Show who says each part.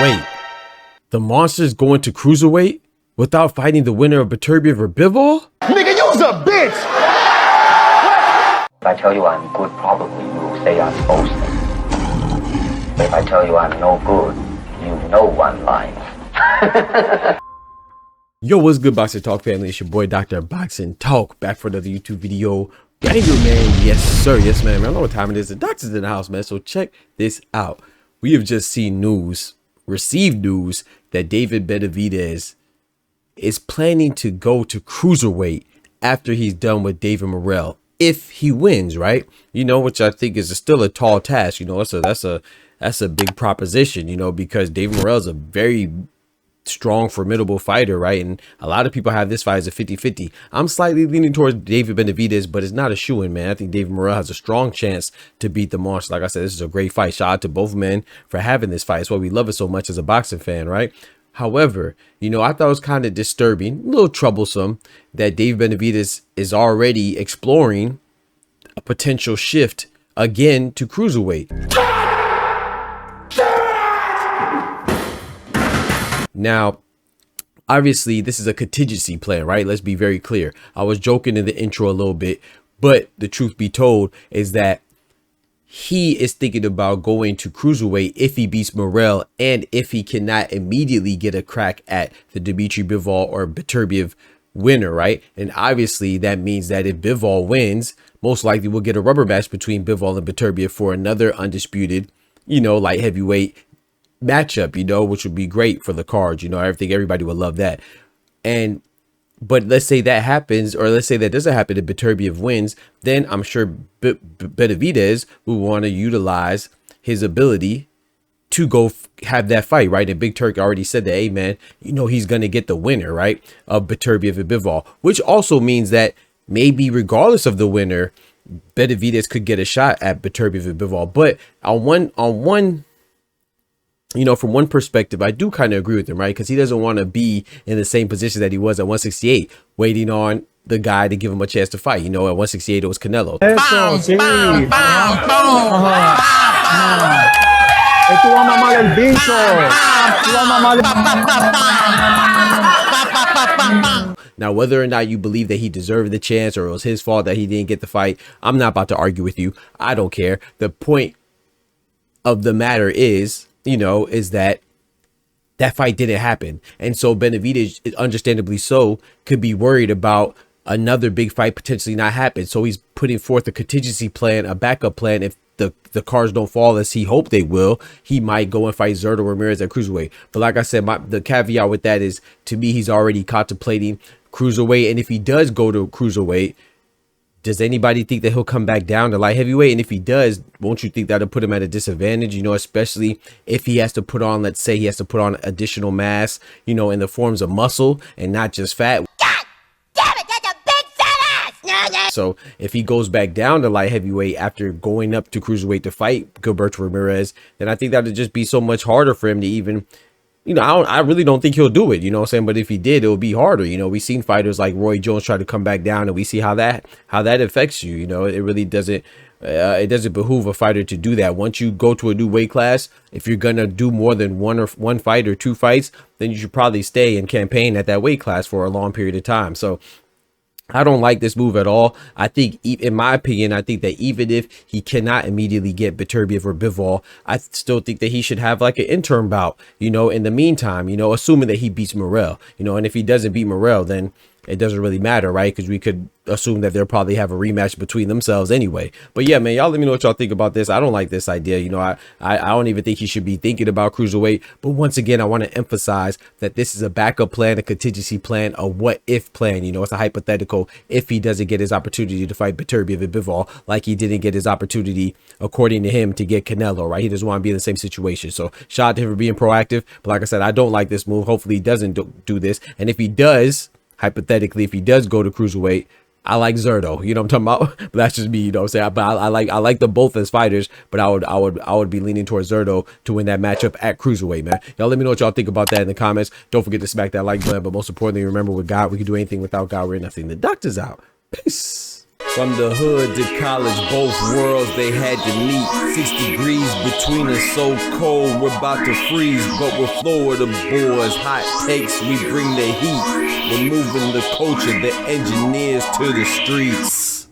Speaker 1: Wait, the monster's going to cruiserweight without fighting the winner of Beterbiev or Bivol?
Speaker 2: Nigga, you's a bitch!
Speaker 3: If I tell you I'm good, probably you will say I'm boasting. But if I tell you I'm no good, you know one line.
Speaker 1: Yo, what's good, Boxing Talk family? It's your boy, Dr. Boxing Talk, back for another YouTube video. Banger, man. Yes, sir. Yes, man. I don't know what time it is. The doctor's in the house, man. So check this out. We have just seen news, received news, that David Benavidez is planning to go to cruiserweight after he's done with David Morrell. If he wins, right? You know, which I think is still a tall task. You know, that's a big proposition, you know, because David Morrell is a very strong, formidable fighter, right? And a lot of people have this fight as a 50-50. I'm slightly leaning towards David Benavidez, but it's not a shoo-in, man. I think David Morrell has a strong chance to beat the monster. Like I said, this is a great fight. Shout out to both men for having this fight. That's why we love it so much as a boxing fan, right? However, you know, I thought it was kind of disturbing, a little troublesome, that David Benavidez is already exploring a potential shift again to cruiserweight. Now, obviously, this is a contingency plan, right? Let's be very clear. I was joking in the intro a little bit, but the truth be told is that he is thinking about going to cruiserweight if he beats Morrell and if he cannot immediately get a crack at the Dimitri Bivol or Beterbiev winner, right? And obviously, that means that if Bivol wins, most likely we'll get a rubber match between Bivol and Beterbiev for another undisputed, you know, light heavyweight matchup, you know, which would be great for the cards. You know, I think everybody would love that. But let's say that happens, or let's say that doesn't happen if Beterbiev wins, then I'm sure Benavidez will want to utilize his ability to go have that fight, right? And Big Turk already said that, hey man, you know, he's going to get the winner, right, of Beterbiev and Bivol, which also means that maybe regardless of the winner, Benavidez could get a shot at Beterbiev and Bivol. But on one you know, from one perspective, I do kind of agree with him, right? Because he doesn't want to be in the same position that he was at 168, waiting on the guy to give him a chance to fight. You know, at 168, it was Canelo. Now, whether or not you believe that he deserved the chance or it was his fault that he didn't get the fight, I'm not about to argue with you. I don't care. The point of the matter is, you know, is that fight didn't happen. And so Benavidez, understandably so, could be worried about another big fight potentially not happen. So he's putting forth a contingency plan, a backup plan. If the cards don't fall as he hoped they will, he might go and fight ZURDO Ramirez at cruiserweight. But like I said, the caveat with that is, to me, he's already contemplating cruiserweight. And if he does go to cruiserweight, does anybody think that he'll come back down to light heavyweight? And if he does, won't you think that'll put him at a disadvantage, you know, especially if he has to put on, let's say he has to put on additional mass, you know, in the forms of muscle and not just fat.
Speaker 4: God damn it, that's a big fat ass!
Speaker 1: So if he goes back down to light heavyweight after going up to cruiserweight to fight Gilberto Ramirez, then I think that would just be so much harder for him to even, you know, I really don't think he'll do it, you know what I'm saying? But if he did, it would be harder. You know, we've seen fighters like Roy Jones try to come back down, and we see how that affects you. You know, it really doesn't, it doesn't behoove a fighter to do that. Once you go to a new weight class, if you're going to do more than one fight or two fights, then you should probably stay and campaign at that weight class for a long period of time. So I don't like this move at all. I think, in my opinion, I think that even if he cannot immediately get Beterbiev or Bivol, I still think that he should have like an interim bout, you know, in the meantime, you know, assuming that he beats Morrell, you know, and if he doesn't beat Morrell, then it doesn't really matter, right? Because we could assume that they'll probably have a rematch between themselves anyway. But yeah, man, y'all let me know what y'all think about this. I don't like this idea. You know, I don't even think he should be thinking about cruiserweight. But once again, I want to emphasize that this is a backup plan, a contingency plan, a what if plan. You know, it's a hypothetical if he doesn't get his opportunity to fight Beterbiev and Bivol, like he didn't get his opportunity, according to him, to get Canelo, right? He doesn't want to be in the same situation. So shout out to him for being proactive. But like I said, I don't like this move. Hopefully he doesn't do this. And if he does, hypothetically, if he does go to cruiserweight, I like ZURDO, you know what I'm talking about? But that's just me, you know what I'm saying? But I like them both as fighters, but I would be leaning towards ZURDO to win that matchup at cruiserweight, man. Y'all let me know what y'all think about that in the comments. Don't forget to smack that like button, but most importantly, remember, with God, we can do anything. Without God, we're nothing. The doctor's out. Peace. From the hood to college, both worlds they had to meet. 6 degrees between us, so cold, we're about to freeze. But we're Florida boys, hot takes, we bring the heat. We're moving the culture, the engineers to the streets.